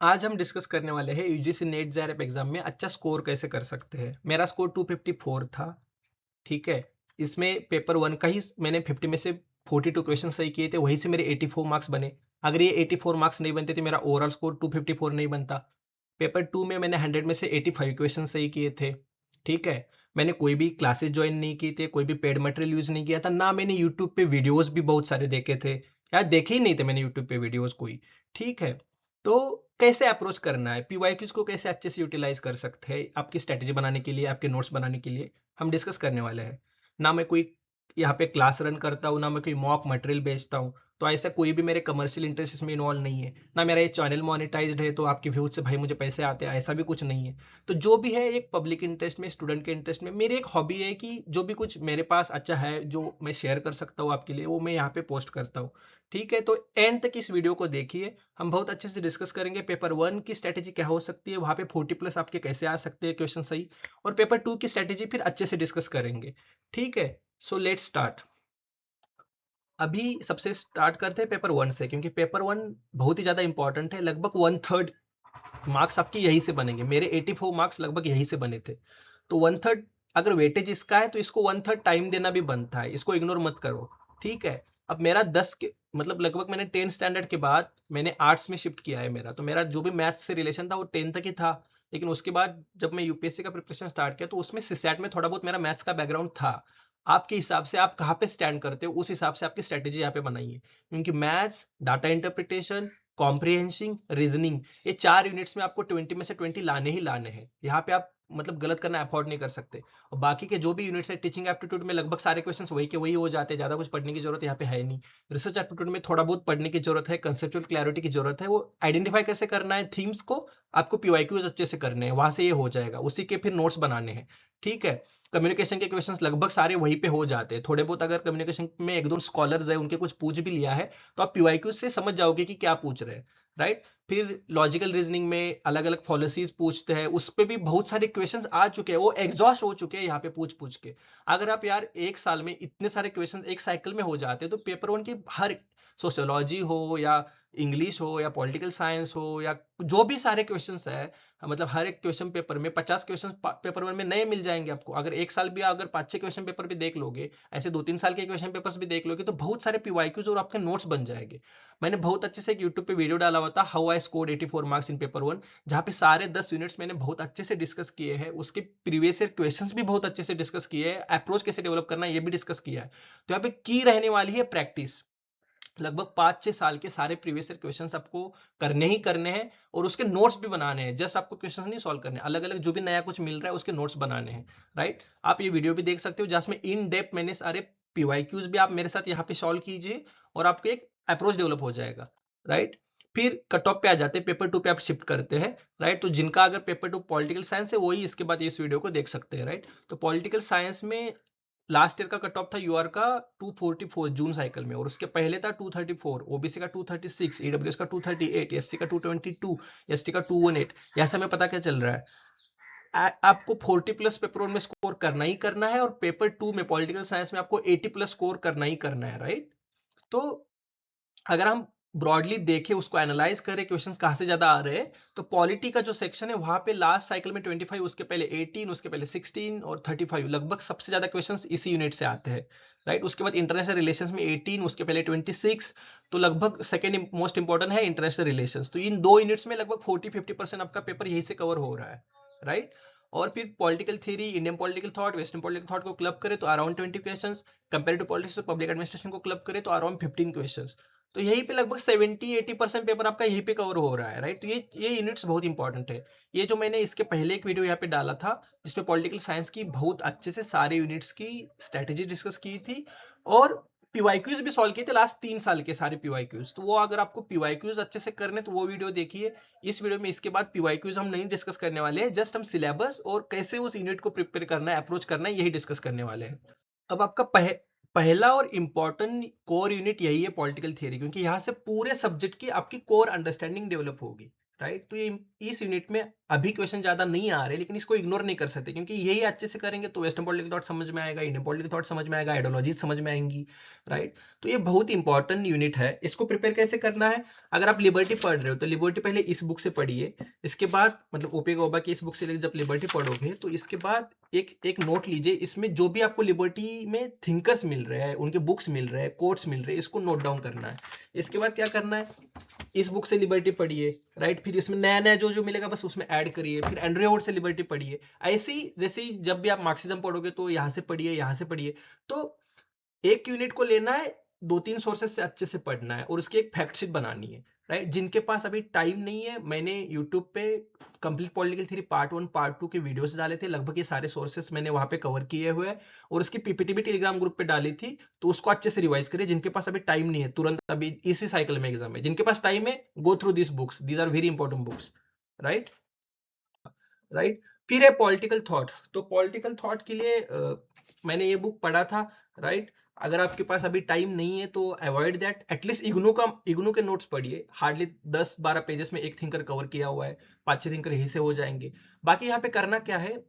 आज हम डिस्कस करने वाले हैं यूजीसी नेट जेआरएफ एग्जाम में अच्छा स्कोर कैसे कर सकते हैं। मेरा स्कोर 254 था। ठीक है। इसमें पेपर वन का ही मैंने 50 में से 42 क्वेश्चन सही किए थे, वहीं से मेरे 84 मार्क्स बने। अगर ये 84 मार्क्स नहीं बनते तो मेरा ओवरऑल स्कोर 254 नहीं बनता। पेपर टू में मैंने 100 में से 85 क्वेश्चन सही किए थे। ठीक है। मैंने कोई भी क्लासेस ज्वाइन नहीं किए थे, कोई भी पेड मटेरियल यूज नहीं किया था, ना मैंने यूट्यूब पे वीडियोस भी बहुत सारे देखे थे, यार देखे ही नहीं थे मैंने यूट्यूब पे वीडियोस कोई। ठीक है। तो कैसे अप्रोच करना है, पीवाईक्यूज को कैसे अच्छे से यूटिलाइज कर सकते हैं आपकी स्ट्रेटेजी बनाने के लिए, आपके नोट्स बनाने के लिए, हम डिस्कस करने वाले हैं। ना मैं कोई यहाँ पे क्लास रन करता हूँ, ना मैं कोई मॉक मटेरियल बेचता हूँ। तो ऐसा कोई भी मेरे कमर्शियल इंटरेस्ट इसमें इन्वॉल्व नहीं है, ना मेरा ये चैनल मोनेटाइज्ड है तो आपके व्यूज से भाई मुझे पैसे आते हैं, ऐसा भी कुछ नहीं है। तो जो भी है एक पब्लिक इंटरेस्ट में, स्टूडेंट के इंटरेस्ट में, मेरी एक हॉबी है कि जो भी कुछ मेरे पास अच्छा है जो मैं शेयर कर सकता हूँ आपके लिए, वो मैं यहाँ पे पोस्ट करता हूँ। ठीक है। तो एंड तक इस वीडियो को देखिए, हम बहुत अच्छे से डिस्कस करेंगे पेपर वन की स्ट्रेटेजी क्या हो सकती है, वहां पे 40+ आपके कैसे आ सकते हैं क्वेश्चन सही, और पेपर टू की स्ट्रेटेजी फिर अच्छे से डिस्कस करेंगे। ठीक है। So let start. अभी सबसे स्टार्ट करते हैं पेपर वन से, क्योंकि पेपर वन बहुत ही ज्यादा इंपॉर्टेंट है। लगभग 1/3 मार्क्स आपकी यही से बनेंगे। मेरे 84 मार्क्स लगभग यही से बने थे। तो 1/3 अगर वेटेज इसका है तो इसको 1/3 टाइम देना भी बनता है, इसको इग्नोर मत करो। ठीक है। अब मेरा 10 के मतलब लगभग मैंने 10 स्टैंडर्ड के बाद मैंने आर्ट्स में शिफ्ट किया है। मेरा तो मेरा जो भी मैथ्स से रिलेशन था वो 10 तक ही था। लेकिन उसके बाद जब मैं यूपीएससी का प्रिपरेशन स्टार्ट किया तो उसमें सिसैट में थोड़ा बहुत मेरा मैथ्स का बैकग्राउंड था। आपके हिसाब से आप कहाँ पे स्टैंड करते हो, उस हिसाब से आपकी स्ट्रेटेजी यहाँ पे बनाइए, क्योंकि मैथ्स, डाटा इंटरप्रिटेशन, कॉम्प्रिहेंसिंग, रीजनिंग, ये 4 यूनिट्स में आपको 20 में से 20 लाने ही लाने हैं। यहाँ पे आप मतलब गलत करना अफोर्ड नहीं कर सकते। और बाकी के जो भी यूनिट्स है, टीचिंग एप्टीट्यूड में लगभग सारे क्वेश्चंस वही के वही हो जाते हैं, ज्यादा कुछ पढ़ने की जरूरत यहाँ पे है नहीं। रिसर्च एप्टीट्यूड में थोड़ा बहुत पढ़ने की जरूरत है, कंसेप्चुअल क्लैरिटी की जरूरत है, वो आइडेंटिफाई कैसे करना है थीम्स को, आपको पीवाईक्यूज अच्छे से करने हैं, वहां से ये हो जाएगा, उसी के फिर नोट्स बनाने हैं। ठीक है। कम्युनिकेशन के क्वेश्चंस लगभग सारे वहीं पे हो जाते हैं। थोड़े बहुत अगर कम्युनिकेशन में एक दो स्कॉलर्स है उनके कुछ पूछ भी लिया है तो आप पीवाईक्यूज से समझ जाओगे कि क्या पूछ रहे हैं। राइट। फिर लॉजिकल रीजनिंग में अलग अलग पॉलिसीज पूछते हैं, उस पे भी बहुत सारे क्वेश्चंस आ चुके हैं, वो एग्जॉस्ट हो चुके हैं यहाँ पे पूछ पूछ के। अगर आप यार एक साल में इतने सारे क्वेश्चंस एक साइकिल में हो जाते हैं तो पेपर वन की हर सोशियोलॉजी हो या इंग्लिश हो या पॉलिटिकल साइंस हो या जो भी सारे क्वेश्चंस है, मतलब हर एक क्वेश्चन पेपर में 50 क्वेश्चन पेपर वन में नए मिल जाएंगे आपको। अगर एक साल भी अगर 5-6 क्वेश्चन पेपर भी देख लोगे, ऐसे 2-3 साल के क्वेश्चन पेपर्स भी देख लोगे, तो बहुत सारे पीवाईक्यूज और आपके नोट्स बन जाएंगे। मैंने बहुत अच्छे से एक यूट्यूब पे वीडियो डाला हुआ था, how I scored 84 marks in paper one, जहाँ पे सारे 10 यूनिट्स मैंने बहुत अच्छे से डिस्कस किए हैं, उसके प्रीवियस ईयर क्वेश्चंस भी बहुत अच्छे से डिस्कस किए हैं, अप्रोच कैसे डेवलप करना है ये भी डिस्कस किया है। तो यहाँ पे की रहने वाली है प्रैक्टिस। लगभग 5-6 साल के सारे प्रीवियस ईयर क्वेश्चंस आपको करने ही करने हैं, और उसके नोट्स भी बनाने हैं। जस्ट आपको क्वेश्चंस नहीं सॉल्व करने, अलग अलग जो भी नया कुछ मिल रहा है उसके नोट्स बनाने हैं। राइट। आप ये वीडियो भी देख सकते हो जिसमें इन डेप्थ मैंने सारे पीवाईक्यूज भी आप मेरे साथ यहाँ पे सॉल्व कीजिए, और आपको एक अप्रोच डेवलप हो जाएगा। राइट। फिर कट ऑफ पे आ जाते हैं, पेपर टू पे आप शिफ्ट करते हैं। राइट। तो जिनका अगर पेपर टू पॉलिटिकल साइंस है वही इसके बाद इस वीडियो को देख सकते हैं। राइट। तो पॉलिटिकल साइंस में लास्ट ईयर का कट ऑफ था यूआर का 244 जून साइकिल में, और उसके पहले था 234, ओबीसी का 236, ईडब्ल्यूएस का 238, एससी का 222, एसटी का 218। ऐसा में पता क्या चल रहा है, आपको 40+ पेपर वन में स्कोर करना ही करना है, और पेपर टू में पॉलिटिकल साइंस में आपको 80+ स्कोर करना ही करना है। राइट। तो अगर हम ब्रॉडली देखें, उसको एनालाइज करें क्वेश्चंस कहाँ से ज्यादा आ रहे हैं, तो पॉलिटी का जो सेक्शन है वहां पे लास्ट साइकिल में 25, उसके पहले 18, उसके पहले 16 और 35, लगभग सबसे ज्यादा क्वेश्चंस इसी यूनिट से आते हैं। राइट। उसके बाद इंटरनेशनल रिलेशंस में 18, उसके पहले 26, तो लगभग सेकेंड मोस्ट इंपॉर्टेंट है इंटरनेशनल रिलेशंस। तो इन दो यूनिट्स में लगभग 40-50% आपका पेपर यही से कवर हो रहा है। राइट। और फिर political theory, Indian political thought, western political thought को क्लब करें तो अराउंड 20 क्वेश्चंस, कंपेरेटिव पॉलिटिक्स और पब्लिक एडमिनिस्ट्रेशन को क्लब करें तो अराउंड 15 क्वेश्चंस। तो यहीं पे लगभग 70-80% पेपर आपका यहीं पे कवर हो रहा है। राइट। तो ये यूनिट्स बहुत इंपॉर्टेंट है। ये जो मैंने इसके पहले एक वीडियो यहाँ पे डाला था जिसमें पॉलिटिकल साइंस की बहुत अच्छे से सारे यूनिट्स की स्ट्रेटेजी डिस्कस की थी, और पीवाईक्यूज भी सॉल्व किए थे लास्ट 3 साल के सारे पीवाईक्यूज। तो वो अगर आपको पीवाईक्यूज अच्छे से करने तो वो वीडियो देखिए। इस वीडियो में इसके बाद पीवाईक्यूज हम नहीं डिस्कस करने वाले हैं, जस्ट हम सिलेबस और कैसे उस यूनिट को प्रिपेयर करना है, अप्रोच करना है, यही डिस्कस करने वाले हैं। अब आपका पहला और इंपॉर्टेंट कोर यूनिट यही है पॉलिटिकल थियरी, क्योंकि यहां से पूरे सब्जेक्ट की आपकी कोर अंडरस्टैंडिंग डेवलप होगी। राइट। तो ये इस यूनिट में अभी क्वेश्चन ज्यादा नहीं आ रहे, लेकिन इसको इग्नोर नहीं कर सकते, क्योंकि यही अच्छे से करेंगे तो वेस्टर्न पॉलिटिकल थॉट समझ में आएगा, इंडियन पॉलिटिकल थॉट समझ में आएगा, आइडियोलॉजी समझ में आएंगी, राइट। तो ये बहुत इंपॉर्टेंट यूनिट है। इसको प्रिपेयर कैसे करना है? अगर आप लिबर्टी पढ़ रहे हो तो लिबर्टी पहले इस बुक से पढ़िए, इसके बाद मतलब ओपी गौबा की इस बुक से जब लिबर्टी पढ़ोगे तो इसके बाद एक एक नोट लीजिए, इसमें जो भी आपको लिबर्टी में थिंकर्स मिल रहे हैं, उनके बुक्स मिल रहे हैं, कोट्स मिल रहे हैं, इसको नोट डाउन करना है। इसके बाद क्या करना है? इस बुक से लिबर्टी पढ़िए, राइट। फिर इसमें नया नया जो जो मिलेगा बस उसमें ऐड करिए। फिर एंड्रयू वुड से लिबर्टी पढ़िए। ऐसे ही जैसे ही जब भी आप मार्क्सिज्म पढ़ोगे तो यहाँ से पढ़िए, यहाँ से पढ़िए। तो एक यूनिट को लेना है, 2-3 सोर्सेस से अच्छे से पढ़ना है और उसकी एक फैक्ट शीट बनानी है, राइट। जिनके पास अभी टाइम नहीं है, मैंने यूट्यूब पे complete political theory part 1 part 2 के वीडियोस डाले थे, लगभग ये सारे सोर्सेस मैंने वहां पे कवर किए हुए हैं, और उसकी पीपीटी भी टेलीग्राम ग्रुप पे डाली थी। तो उसको अच्छे से रिवाइज करिए। जिनके पास अभी टाइम नहीं है, तुरंत अभी इसी साइकिल में एग्जाम है, जिनके पास टाइम है, go through this books, these are very important books, right. Right. फिर है पॉलिटिकल थॉट। तो पॉलिटिकल थॉट के लिए मैंने ये बुक पढ़ा था, राइट। अगर आपके पास अभी टाइम नहीं है तो अवॉइड दैट, एटलीस्ट इग्नू के नोट्स पढ़िए। हार्डली 10-12 पेजेस में एक थिंकर कवर किया हुआ है, 5-6 थिंकर यही से हो जाएंगे। बाकी यहाँ पे करना क्या है,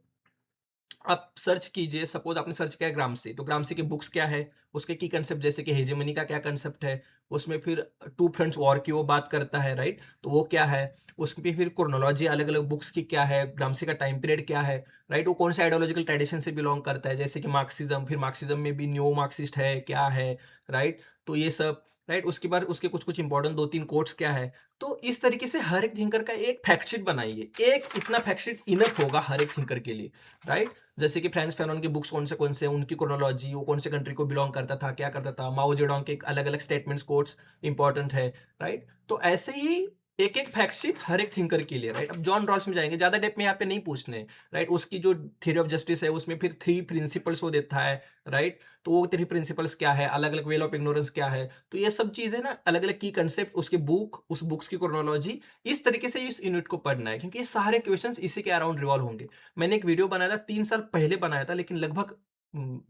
आप सर्च कीजिए। सपोज आपने सर्च किया ग्रामसी, तो ग्रामसी की बुक्स क्या है, उसके की कंसेप्ट, जैसे कि हेजेमनी का क्या कंसेप्ट है, उसमें फिर टू फ्रंट्स वॉर की वो बात करता है, राइट। तो वो क्या है, उसमें फिर क्रोनोलॉजी अलग अलग बुक्स की क्या है, ग्रामसी का टाइम पीरियड क्या है, राइट। वो कौन से आइडियोलॉजिकल ट्रेडिशन से बिलोंग करता है, जैसे कि मार्क्सिज्म, फिर मार्क्सिज्म में भी न्यो मार्क्सिस्ट है क्या है, राइट। तो ये सब, राइट। उसके बाद उसके कुछ कुछ इंपॉर्टेंट 2-3 कोट्स क्या है। तो इस तरीके से हर एक थिंकर का एक फैक्ट शीट बनाइए। एक इतना फैक्ट शीट इनफ होगा हर एक थिंकर के लिए, राइट। जैसे कि फ्रांस फैनन की बुक्स कौन से हैं, उनकी क्रोनोलॉजी, वो कौन से कंट्री को बिलोंग करता था, क्या करता था, माओ जेडोंग के अलग अलग स्टेटमेंट्स, कोट्स इंपॉर्टेंट है, राइट। तो ऐसे ही एक एक फैक्ट शीट हर एक थिंकर के लिए, राइट। अब जॉन रॉल्स में जाएंगे, ज्यादा डेप्थ में यहाँ पे नहीं पूछने, राइट। उसकी जो थ्योरी ऑफ जस्टिस है उसमें फिर 3 प्रिंसिपल्स वो देता है, राइट। तो वो 3 प्रिंसिपल्स क्या है, अलग अलग वेल ऑफ इग्नोरेंस क्या है, तो ये सब चीजें ना, अलग अलग की कंसेप्ट, उसके बुक, उस बुक्स की क्रोनोलॉजी, इस तरीके से इस यूनिट को पढ़ना है, क्योंकि ये सारे क्वेश्चंस इसी के अराउंड रिवॉल्व होंगे। मैंने एक वीडियो बनाया था 3 साल पहले बनाया था, लेकिन लगभग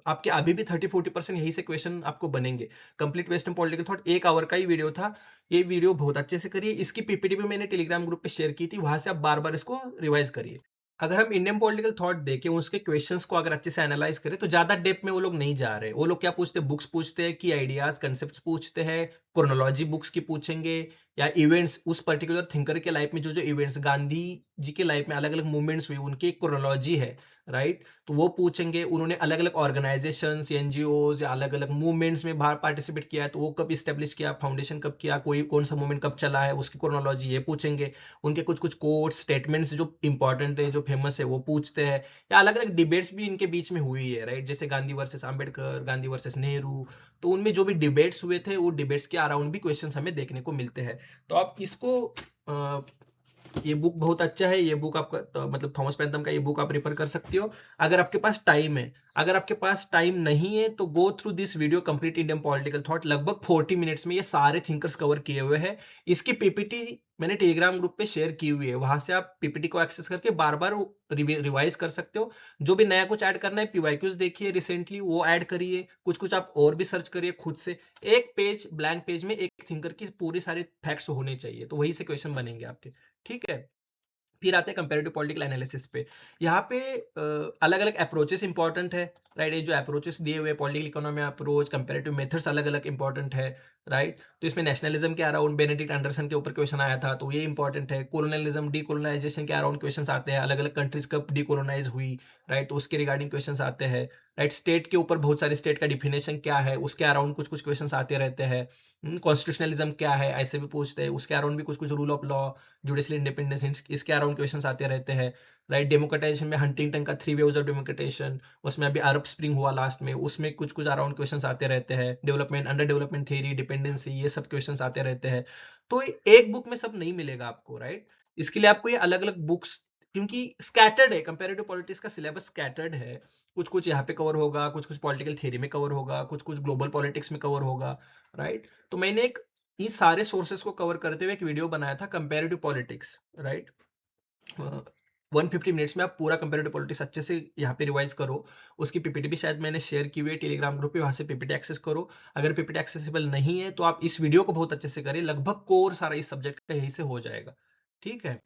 आपके अभी भी 30-40% यही से क्वेश्चन आपको बनेंगे। Complete western political thought 1 hour का ही वीडियो था। ये वीडियो बहुत अच्छे से करिए। इसकी पीपीटी भी मैंने टेलीग्राम ग्रुप पे शेयर की थी, वहां से आप बार बार इसको रिवाइज करिए। अगर हम इंडियन पॉलिटिकल थॉट देखें, उसके क्वेश्चंस को अगर अच्छे से एनालाइज करें, तो ज्यादा डेप्थ में वो लोग नहीं जा रहे। वो लोग क्या पूछते हैं, बुक्स पूछते हैं कि आइडियाज कंसेप्ट पूछते हैं, क्रोनोलॉजी बुक्स की पूछेंगे, या इवेंट्स, उस पर्टिकुलर थिंकर के लाइफ में जो जो इवेंट्स, गांधी जी के लाइफ में अलग अलग मूवमेंट्स हुई, उनकी एक क्रोनोलॉजी है, राइट। तो वो पूछेंगे। उन्होंने अलग अलग ऑर्गेनाइजेशन, एनजीओ या अलग अलग मूवमेंट्स में बाहर पार्टिसिपेट किया है, तो वो कब स्टेब्लिश किया, फाउंडेशन कब किया, कोई कौन सा मूवमेंट कब चला है, उसकी क्रोनोलॉजी ये पूछेंगे। उनके कुछ कुछ कोट्स, स्टेटमेंट्स जो इंपॉर्टेंट है, जो फेमस है, वो पूछते हैं। या अलग अलग डिबेट्स भी इनके बीच में हुई है, राइट। जैसे गांधी वर्सेस आम्बेडकर, गांधी वर्सेस नेहरू, तो उनमें जो भी डिबेट्स हुए थे, वो डिबेट्स के अराउंड भी क्वेश्चंस हमें देखने को मिलते हैं। तो आप इसको ये बुक बहुत अच्छा है। ये बुक आपका तो, मतलब थॉमस पेंथम का ये बुक आप रेफर कर सकते हो, अगर आपके पास टाइम है। अगर आपके पास टाइम नहीं है तो गो through this video, complete Indian political thought. लगभग 40 मिनट्स में ये सारे थिंकर्स कवर किए हुए हैं। इसकी पीपीटी मैंने टेलीग्राम ग्रुप पे शेयर की हुई है, वहां से आप पीपीटी को एक्सेस करके बार बार रिवाइज कर सकते हो। जो भी नया कुछ ऐड करना है, पीवाईक्यूज देखिए रिसेंटली, वो ऐड करिए। कुछ कुछ आप और भी सर्च करिए खुद से। एक पेज, ब्लैंक पेज में एक थिंकर की पूरी सारी फैक्ट्स होने चाहिए, तो वही से क्वेश्चन बनेंगे आपके, ठीक है। फिर आते हैं कंपैरेटिव पॉलिटिकल एनालिसिस पे। यहाँ पे अलग अलग अप्रोचेस इंपॉर्टेंट है, राइट। ये जो अप्रोचेस दिए हुए, political economy approach, comparative methods अलग अलग इंपॉर्टेंट है, राइट। तो इसमें नेशनलिज्म के अराउंड बेनेडिक्ट एंडरसन के ऊपर क्वेश्चन आया था, तो ये इंपॉर्टेंट है। कोलोनियलिज्म, डीकोलोनाइजेशन के अराउंड क्वेश्चन आते हैं, अलग अलग कंट्रीज कब डीकोलोनाइज हुई, राइट, तो उसके रिगार्डिंग क्वेश्चन आते हैं, राइट। स्टेट के ऊपर बहुत सारे स्टेट का डिफिनेशन क्या है, उसके अराउंड कुछ कुछ क्वेश्चन आते रहते हैं। कॉन्स्टिट्यूशनलिज्म क्या है, ऐसे भी पूछते हैं, उसके अराउंड भी कुछ कुछ rule of law, judicial independence, इसके अराउंड क्वेश्चंस आते रहते हैं, राइट। डेमोक्रेटाइजेशन में हंटिंगटन का 3 वेज ऑफ डेमोक्रेटाइजेशन, उसमें अभी अरब स्प्रिंग हुआ लास्ट में, उसमें कुछ कुछ अराउंड क्वेश्चंस आते रहते हैं। Development, under development theory, dependency, ये सब क्वेश्चंस आते रहते हैं। तो एक बुक में सब नहीं मिलेगा आपको, राइट। इसके लिए आपको ये अलग अलग बुक्स, क्योंकि स्कैटर्ड है, कंपैरेटिव पॉलिटिक्स का सिलेबस स्कैटर्ड है। कुछ कुछ यहाँ पे कवर होगा, कुछ कुछ पॉलिटिकल थ्योरी में कवर होगा, कुछ कुछ ग्लोबल पॉलिटिक्स में कवर होगा, राइट। तो मैंने एक इन सारे सोर्सेस को कवर करते हुए एक वीडियो बनाया था, कंपैरेटिव पॉलिटिक्स, राइट। 150 मिनट्स में आप पूरा कंपैरेटिव पॉलिटिक्स अच्छे से यहाँ पे रिवाइज करो। उसकी पीपीटी भी शायद मैंने शेयर की हुई है टेलीग्राम ग्रुप पे, वहां से पीपीटी एक्सेस करो। अगर पीपीटी एक्सेसिबल नहीं है तो आप इस वीडियो को बहुत अच्छे से करें, लगभग कोर सारा इस सब्जेक्ट का यही से हो जाएगा। ठीक है।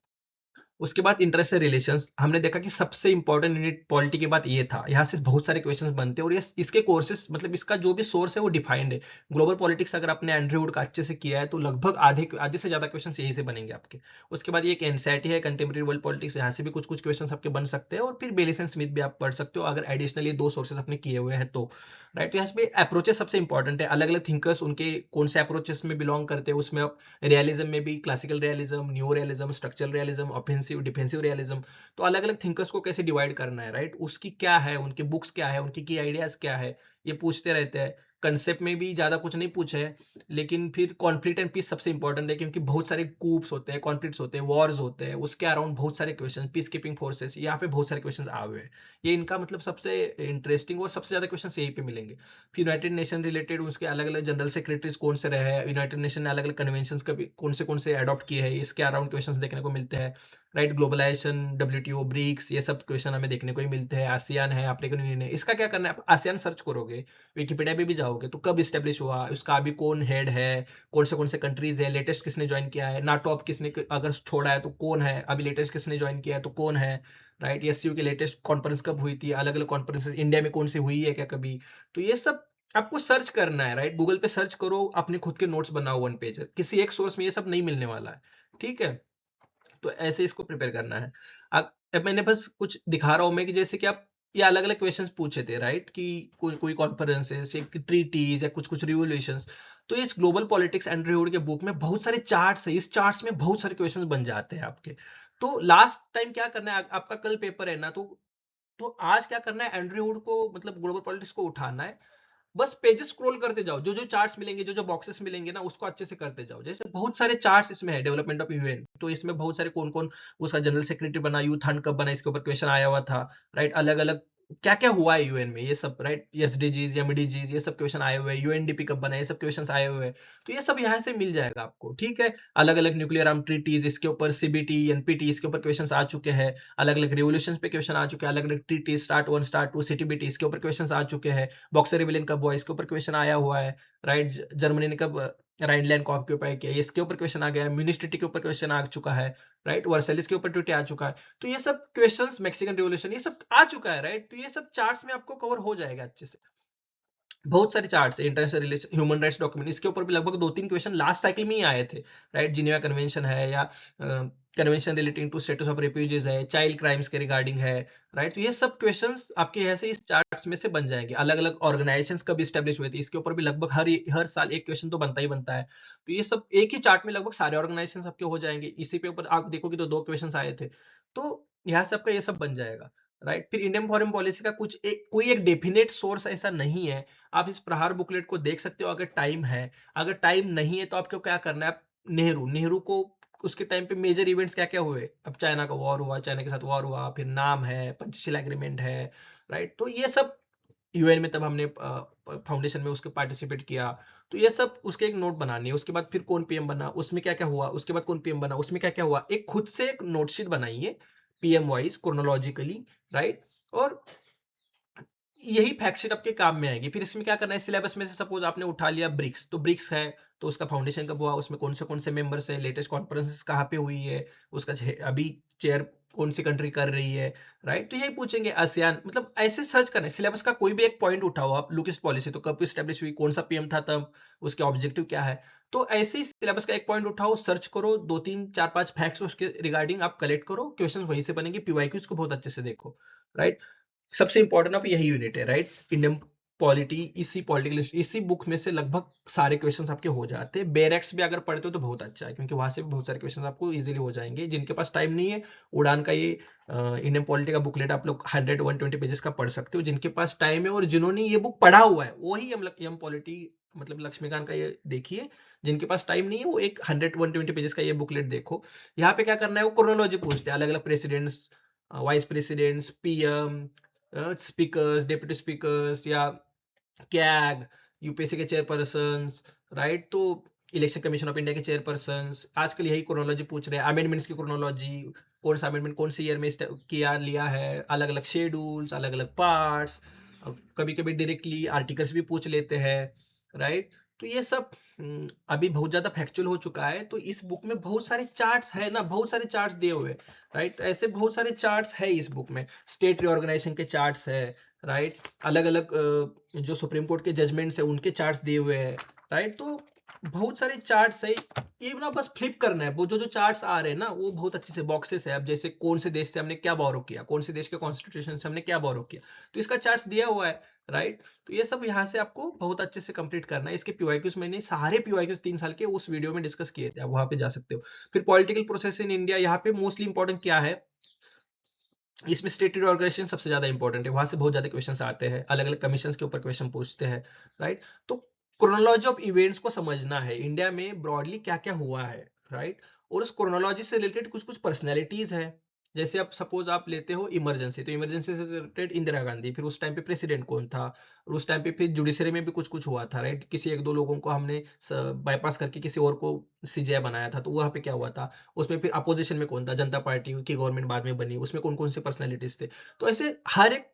उसके बाद इंटरेस्ट से रिलेशंस हमने देखा कि सबसे इंपॉर्टेंट यूनिट पॉलिटी के बाद ये था, यहाँ से बहुत सारे क्वेश्चंस बनते हैं और ये इसके कोर्सेज मतलब इसका जो भी सोर्स है वो डिफाइंड है। ग्लोबल पॉलिटिक्स अगर आपने एंड्रयू वुड का अच्छे से किया है तो लगभग आधे आधे से ज्यादा क्वेश्चंस यही से बनेंगे आपके। उसके बाद ये एक एनसीईआरटी है कंटेम्प्रेरी वर्ल्ड पॉलिटिक्स, यहाँ से भी कुछ कुछ क्वेश्चंस आपके बन सकते हैं और फिर बेलिस एंड स्मिथ भी आप पढ़ सकते हो अगर एडिशनली दो सोर्सेस आपने किए हुए हैं तो। राइट, तो यहाँ पे अप्रोचेस सबसे इंपॉर्टेंट है, अलग अलग थिंकर्स उनके कौन से अप्रोचेस में बिलोंग करते हैं, उसमें आप रियलिज्म में भी classical realism, new realism, structural realism, offensive defensive realism, तो अलग अलग थिंकर्स को कैसे डिवाइड करना है, राइट, उसकी क्या है, उनके बुक्स क्या है, उनकी की आइडियाज क्या है, ये पूछते रहते हैं। कंसेप्ट में भी ज्यादा कुछ नहीं पूछे है, लेकिन फिर कॉन्फ्लिक्ट एंड पीस सबसे इंपॉर्टेंट है क्योंकि बहुत सारे कूप्स होते हैं, कॉन्फ्लिक्ट्स होते हैं, वॉर्स होते हैं, उसके अराउंड बहुत सारे क्वेश्चन, पीस कीपिंग फोर्सेस, यहाँ पे बहुत सारे क्वेश्चन आए हुए हैं। ये इनका मतलब सबसे इंटरेस्टिंग और सबसे ज्यादा क्वेश्चन यहीं पे मिलेंगे। फिर यूनाइटेड नेशन रिलेटेड उसके अलग अलग जनरल सेक्रेटरीज कौन से रहे हैं, यूनाइटेड नेशन ने अलग अलग कन्वेंशन कभी कौन से अडॉप्ट किए हैं, इसके अराउंड क्वेश्चन देखने को मिलते हैं। राइट, ग्लोबलाइजेशन, डब्ल्यूटीओ, ब्रिक्स, ये सब क्वेश्चन हमें देखने को ही मिलते हैं। आसियान है, अफ्रीकन यूनियन है, इसका क्या करना है, आप आसियान सर्च करोगे, विकिपीडिया पे भी जाओगे तो कब स्टेब्लिश हुआ, उसका अभी कौन हेड है, कौन से कंट्रीज है, लेटेस्ट किसने ज्वाइन किया है, नाटो अब किसने अगर छोड़ा है तो कौन है, अभी लेटेस्ट किसने ज्वाइन किया है तो कौन है। राइट, एससीओ की लेटेस्ट कॉन्फ्रेंस कब हुई थी, अलग अलग कॉन्फ्रेंसेस इंडिया में कौन सी हुई है क्या कभी, तो ये सब आपको सर्च करना है। राइट, गूगल पे सर्च करो, अपने खुद के नोट्स बनाओ वन पेज, किसी एक सोर्स में ये सब नहीं मिलने वाला है। ठीक है, तो ऐसे इसको प्रिपेयर करना है। अब मैंने बस कुछ दिखा रहा हूं मैं कि जैसे कि आप ये अलग अलग क्वेश्चंस पूछे थे, राइट, कि कोई कोई कॉन्फ्रेंसेस या ट्रीटीज या कुछ कुछ रिवोल्यूशंस, तो इस ग्लोबल पॉलिटिक्स एंड्रयू वुड के बुक में बहुत सारे चार्ट्स है, इस चार्ट्स में बहुत सारे क्वेश्चंस बन जाते हैं आपके। तो लास्ट टाइम क्या करना है, आपका कल पेपर है ना, तो आज क्या करना है, एंड्रयू वुड को मतलब ग्लोबल पॉलिटिक्स को उठाना है, बस पेजेस स्क्रॉल करते जाओ, जो जो चार्ट्स मिलेंगे, जो जो बॉक्सेस मिलेंगे ना, उसको अच्छे से करते जाओ। जैसे बहुत सारे चार्ट्स इसमें है, डेवलपमेंट ऑफ यूएन, तो इसमें बहुत सारे कौन कौन उसका जनरल सेक्रेटरी बना, यूथ फंड कब बना, इसके ऊपर क्वेश्चन आया हुआ था। राइट, अलग अलग क्या क्या हुआ है यूएन में, ये सब, राइट, एसडीजीज या मिडीजीज, ये सब क्वेश्चन आए हुए हैं, यूएनडीपी कब बना, ये सब क्वेश्चन आए हुए हैं। तो ये सब यहाँ से मिल जाएगा आपको। ठीक है, अलग अलग न्यूक्लियर आर्म ट्रीटीज, इसके ऊपर सीबीटी, एनपीटी, इसके ऊपर क्वेश्चन आ चुके हैं। अलग अलग रिवोल्यूशन पे क्वेश्चन आ चुके हैं, अलग अलग treaty, start one, start two, CTBT, इसके ऊपर क्वेश्चन आ चुके हैं। बॉक्सर रिबेलियन कब हुआ, इसके ऊपर क्वेश्चन आया हुआ है। राइट, जर्मनी ने कब राइनलैंड को ऑक्यूपाई किया, इसके ऊपर क्वेश्चन आ गया है। म्यूनिच ट्रीटी के ऊपर क्वेश्चन आ चुका है। राइट, वर्सेलिस के ऊपर ट्रीटी आ चुका है। तो ये सब क्वेश्चंस, मैक्सिकन रिवोल्यूशन, ये सब आ चुका है। राइट, तो ये सब चार्ट्स में आपको कवर हो जाएगा अच्छे से। बहुत सारे चार्ट्स है, international relation, human rights document, इसके ऊपर भी लगभग दो तीन क्वेश्चन लास्ट साइकिल में ही आए थे। राइट, जिनेवा कन्वेंशन है, या convention relating to status of refugees है, चाइल्ड क्राइम्स के रिगार्डिंग है। राइट, तो ये सब क्वेश्चंस आपके ऐसे इस चार्ट्स में से बन जाएंगे। अलग अलग ऑर्गेनाइजेशंस कब स्टैब्लिश हुए थे, इसके ऊपर भी लगभग हर साल एक क्वेश्चन तो बनता ही बनता है। तो ये सब एक ही चार्ट में लगभग सारे ऑर्गेनाइजेशन आपके हो जाएंगे। इसी पे ऊपर आप देखोगे तो दो क्वेश्चन आए थे, तो यहाँ से आपका ये सब बन जाएगा। राइट, फिर इंडियन फॉरेन पॉलिसी का कोई एक डेफिनेट सोर्स ऐसा नहीं है। आप इस प्रहार बुकलेट को देख सकते हो अगर टाइम है। अगर टाइम नहीं है तो आपको क्या करना है, आप नेहरू नेहरू को उसके टाइम पे मेजर इवेंट्स क्या क्या हुए, अब चाइना का वॉर हुआ, चाइना के साथ वॉर हुआ, फिर नाम है, पंचशील एग्रीमेंट है। राइट, तो ये सब यूएन में तब हमने फाउंडेशन में उसके पार्टिसिपेट किया। तो ये सब उसके एक नोट बनानी है। उसके बाद फिर कौन पीएम बना, उसमें क्या क्या हुआ, उसके बाद कौन पीएम बना, उसमें क्या क्या हुआ, एक खुद से एक नोटशीट बनाइए पीएम वाइज क्रोनोलॉजिकली। राइट, और यही फैक्टशीट आपके काम में आएगी। फिर इसमें क्या करना है, सिलेबस में से सपोज आपने उठा लिया ब्रिक्स, तो ब्रिक्स है तो उसका फाउंडेशन कब हुआ, उसमें कौन से मेंबर्स है, लेटेस्ट कॉन्फ्रेंसेस कहाँ पे हुई है, उसका अभी चेयर कौन सी कंट्री कर रही है। राइट, तो यही पूछेंगे। आसियान, मतलब ऐसे सर्च करना है, सिलेबस का कोई भी एक पॉइंट उठाओ आप, लुकिस्ट पॉलिसी तो कब स्टेब्लिश हुई, कौन सा पीएम था तब, उसके ऑब्जेक्टिव क्या है। तो ऐसे ही सिलेबस का एक पॉइंट उठाओ, सर्च करो, दो तीन चार पांच फैक्ट्स उसके रिगार्डिंग आप कलेक्ट करो, क्वेश्चन वहीं से बनेंगे, पीवाईक्यूज को बहुत अच्छे से देखो। राइट, सबसे इंपॉर्टेंट ऑफ यही यूनिट है। राइट, इंडियन पॉलिटी, इसी पॉलिटिकल इसी बुक में से लगभग सारे क्वेश्चंस आपके हो जाते हैं। बेरेक्स भी अगर पढ़ते हो तो बहुत अच्छा है, क्योंकि वहां से भी बहुत सारे क्वेश्चंस आपको इजीली हो जाएंगे। जिनके पास टाइम नहीं है, उड़ान का ये इंडियन पॉलिटी का बुकलेट आप लोग 100-120 पेजेस का पढ़ सकते हो। जिनके पास टाइम है और जिन्होंने ये बुक पढ़ा हुआ है वही एम पॉलिटी मतलब लक्ष्मीकांत का ये देखिए। जिनके पास टाइम नहीं है वो एक 100-120 पेजेस का ये बुकलेट देखो। यहाँ पे क्या करना है, वो क्रोनोलॉजी पूछते हैं, अलग अलग presidents, vice presidents, PM, speakers, deputy speakers, या कैग, यूपीएससी के चेयरपर्सन। राइट, तो इलेक्शन कमीशन ऑफ इंडिया के चेयरपर्सन, आजकल यही क्रोनोलॉजी पूछ रहे हैं। अमेंडमेंट्स की क्रोनोलॉजी, कौन सा अमेंडमेंट कौन सी ईयर में किया लिया है, अलग अलग शेड्यूल्स, अलग अलग पार्ट्स, कभी कभी डायरेक्टली आर्टिकल्स भी पूछ लेते हैं। राइट, तो ये सब अभी बहुत ज्यादा फैक्चुअल हो चुका है। तो इस बुक में बहुत सारे चार्ट्स है ना, बहुत सारे चार्ट्स दिए हुए हैं, राइट। ऐसे बहुत सारे चार्ट्स है इस बुक में, स्टेट रिऑर्गेनाइजेशन के चार्ट्स है, राइट। अलग अलग जो सुप्रीम कोर्ट के जजमेंट्स है उनके चार्ट्स दिए हुए हैं, राइट। तो बहुत सारे चार्ट्स है, ये ना बस फ्लिप करना है। वो जो जो चार्ट्स आ रहे हैं ना वो बहुत अच्छे से बॉक्सेस है। अब जैसे कौन से देश से हमने क्या बोरो किया, कौन से देश के कॉन्स्टिट्यूशन से हमने क्या बोरो किया, तो इसका चार्ट्स दिया हुआ है, राइट। तो ये सब यहाँ से आपको बहुत अच्छे से कंप्लीट करना है। इसके पीवाईक्यूज मैंने सारे पीवाईक्यूज 3 साल के उस वीडियो में डिस्कस किए थे, आप वहां पे जा सकते हो। फिर पॉलिटिकल प्रोसेस इन इंडिया, यहाँ पे मोस्टली इंपॉर्टेंट क्या है, इसमें स्टेट ऑर्गेनाइजेशन सबसे ज्यादा इंपॉर्टेंट है, वहां से बहुत ज्यादा क्वेश्चन आते हैं, अलग अलग कमीशन के ऊपर क्वेश्चन पूछते हैं, राइट। तो क्रोनोलॉजी ऑफ इवेंट्स को समझना है, इंडिया में ब्रॉडली क्या क्या हुआ है, राइट। और उस क्रोनोलॉजी से रिलेटेड कुछ कुछ पर्सनैलिटीज है। जैसे आप सपोज आप लेते हो इमरजेंसी, तो इमरजेंसी से रिलेटेड इंदिरा गांधी, फिर उस टाइम पे प्रेसिडेंट कौन था, और उस टाइम पे फिर जुडिशरी में भी कुछ कुछ हुआ था, राइट। किसी एक दो लोगों को हमने बाईपास करके किसी और को सीजेआई बनाया था, तो वहां पे क्या हुआ था। उसमें फिर अपोजिशन में कौन था, जनता पार्टी की गवर्नमेंट बाद में बनी, उसमें कौन कौन से पर्सनैलिटीज थे। तो ऐसे हर एक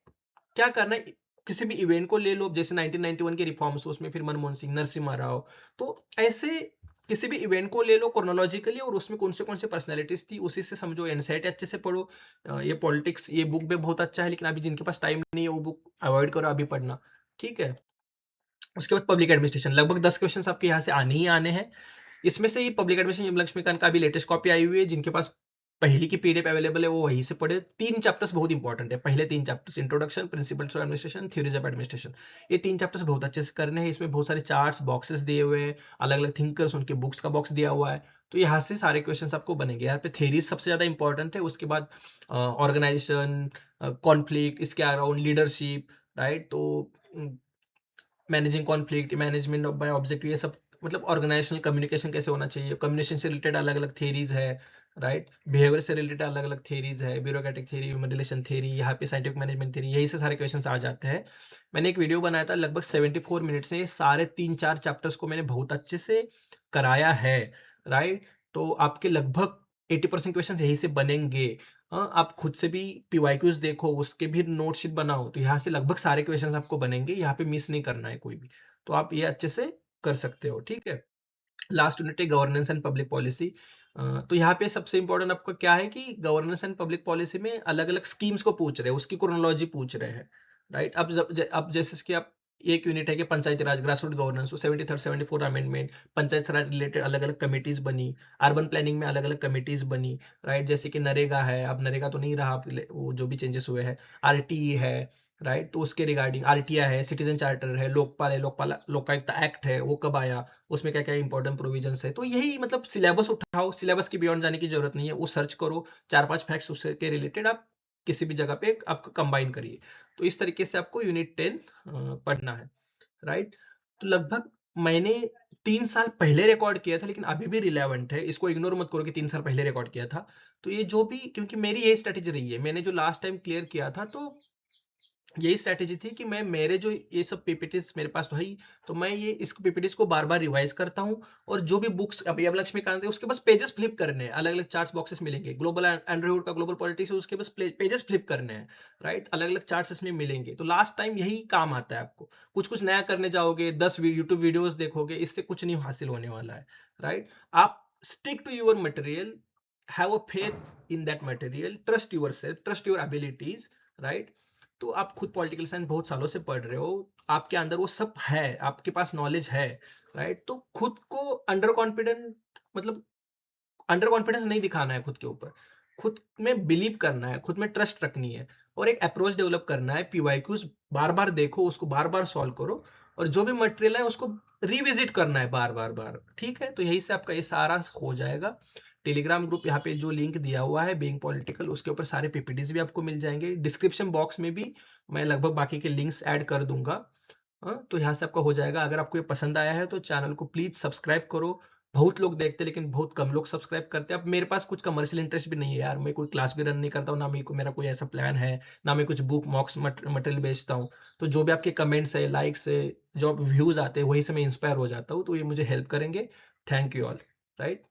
क्या करना है, किसी भी इवेंट को ले लो, जैसे 1991 के रिफॉर्म्स, उसमें फिर मनमोहन सिंह, नरसिम्हा राव। तो ऐसे किसी भी इवेंट को ले लो क्रोनोलॉजिकली, और उसमें कौन से पर्सनैलिटीज थी उसी से समझो, एनसीईआरटी अच्छे से पढ़ो। ये पॉलिटिक्स ये बुक भी बहुत अच्छा है, लेकिन अभी जिनके पास टाइम नहीं है वो बुक अवॉइड करो अभी पढ़ना, ठीक है। उसके बाद पब्लिक एडमिनिस्ट्रेशन, लगभग 10 क्वेश्चन आपके यहाँ से आने ही आने हैं। इसमें से ही पब्लिक एडमिनिस्ट्रेशन लक्ष्मीकांत का भी लेटेस्ट कॉपी आई हुई है, जिनके पास पहली की पीडीएफ अवेलेबल है वो वहीं से पढ़े। 3 चैप्टर्स बहुत इंपॉर्टेंट है, पहले 3 chapters, introduction, principles of administration, theories of administration. ये 3 चैप्टर्स बहुत अच्छे से करने हैं। इसमें बहुत सारे चार्ट्स बॉक्सेस दिए हुए हैं, अलग अलग थिंकर्स उनके बुक्स का बॉक्स दिया हुआ है। तो यहाँ से सारे क्वेश्चंस आपको बनेंगे। यहाँ पे थेरीज सबसे ज्यादा इंपॉर्टेंट है, उसके बाद ऑर्गेनाइजेशन, कॉन्फ्लिक्ट, इसके अराउंड लीडरशिप, राइट। तो managing conflict, management of bye objective, ये सब मतलब ऑर्गेनाइजेशनल कम्युनिकेशन कैसे होना चाहिए, कम्युनिकेशन से रिलेटेड अलग अलग थेरीज है, राइट। बिहेवियर से रिलेटेड अलग अलग थेरीज है, bureaucratic theory, human relation theory, यहाँ पे साइंटिफिक मैनेजमेंट थेरी, यही से सारे क्वेश्चन आ जाते हैं। मैंने एक वीडियो बनाया था लगभग 74 मिनट्स में, सारे 3-4 चैप्टर्स को मैंने बहुत अच्छे से कराया है, राइट। तो आपके लगभग 80% क्वेश्चन यही से बनेंगे। हाँ, आप खुद से भी पीवाईक्यूज देखो, उसके भी नोटशीट बनाओ, तो यहाँ से लगभग सारे क्वेश्चंस आपको बनेंगे, यहाँ पे मिस नहीं करना है कोई भी। तो आप ये अच्छे से कर सकते हो, ठीक है। लास्ट यूनिट है गवर्नेंस एंड पब्लिक पॉलिसी। तो यहाँ पे सबसे इंपॉर्टेंट आपका क्या है कि गवर्नेंस एंड पब्लिक पॉलिसी में अलग अलग स्कीम्स को पूछ रहे हैं, उसकी क्रोनोलॉजी पूछ रहे हैं, राइट। अब जैसे कि आप एक यूनिट है कि Panchayati Raj, grass root governance, 73rd 74 amendment, Panchayat Raj related अलग अलग कमिटीज बनी, अर्बन प्लानिंग में अलग अलग कमिटीज बनी, राइट। जैसे कि नरेगा है, अब नरेगा तो नहीं रहा, वो जो भी चेंजेस हुए हैं, आरटीई है, राइट। तो उसके रिगार्डिंग आरटीआई है, सिटीजन चार्टर है, लोकपाल है, लोकायुक्त एक्ट है, वो कब आया, उसमें क्या क्या इंपॉर्टेंट प्रोविजंस है। तो यही मतलब सिलेबस उठाओ, सिलेबस की बियॉन्ड जाने की जरूरत नहीं है, वो सर्च करो, 4-5 फैक्ट्स उसके रिलेटेड आप किसी भी जगह पे आपको कंबाइन करिए। तो इस तरीके से आपको यूनिट 10 पढ़ना है, राइट। तो लगभग मैंने 3 साल पहले रिकॉर्ड किया था, लेकिन अभी भी रिलेवेंट है, इसको इग्नोर मत करो कि 3 साल पहले रिकॉर्ड किया था। तो ये जो भी, क्योंकि मेरी यही स्ट्रेटेजी रही है, मैंने जो लास्ट टाइम क्लियर किया था, तो यही स्ट्रैटेजी थी कि मैं मेरे जो ये सब पीपीटीज मेरे पास भाई, तो मैं ये इस पीपीटीज को बार बार रिवाइज करता हूँ। और जो भी बुक्स अभी अब लक्ष्मीकांत है उसके बस पेजेस फ्लिप करने हैं, अलग अलग चार्ट्स बॉक्सेस मिलेंगे, ग्लोबल एंड्रयू का ग्लोबल पॉलिटिक्स है उसके बस पेजेस फ्लिप करने हैं, राइट। अलग अलग चार्ट्स इसमें मिलेंगे, तो लास्ट टाइम यही काम आता है आपको। कुछ कुछ नया करने जाओगे, 10 यूट्यूब वीडियोस देखोगे, इससे कुछ नहीं हासिल होने वाला है, राइट। आप stick to your material, have a faith in that material, trust yourself, trust your abilities, right. तो आप खुद पॉलिटिकल साइंस बहुत सालों से पढ़ रहे हो, आपके अंदर वो सब है, आपके पास नॉलेज है, राइट। तो खुद को अंडर कॉन्फिडेंट, मतलब अंडर कॉन्फिडेंस नहीं दिखाना है खुद के ऊपर, खुद में बिलीव करना है, खुद में ट्रस्ट रखनी है, और एक अप्रोच डेवलप करना है। पीवाईक्यूज बार बार देखो, उसको बार बार सॉल्व करो, और जो भी मटेरियल है उसको रिविजिट करना है बार बार बार, ठीक है। तो यही से आपका ये सारा हो जाएगा। टेलीग्राम ग्रुप यहाँ पे जो लिंक दिया हुआ है बीइंग पॉलिटिकल, उसके ऊपर सारे पीपीटीज भी आपको मिल जाएंगे, डिस्क्रिप्शन बॉक्स में भी मैं लगभग बाकी के लिंक्स ऐड कर दूंगा। हाँ, तो यहाँ से आपका हो जाएगा। अगर आपको ये पसंद आया है तो चैनल को प्लीज सब्सक्राइब करो। बहुत लोग देखते हैं लेकिन बहुत कम लोग सब्सक्राइब करते हैं। अब मेरे पास कुछ कमर्शियल इंटरेस्ट भी नहीं है यार, मैं कोई क्लास भी रन नहीं करता हूँ, ना मेरा कोई ऐसा प्लान है, ना मैं कुछ बुक मॉक्स मटेरियल बेचता हूँ। तो जो भी आपके कमेंट्स है, लाइक्स है, जो व्यूज आते हैं, वही से मैं इंस्पायर हो जाता हूँ, तो ये मुझे हेल्प करेंगे। Thank you all, right.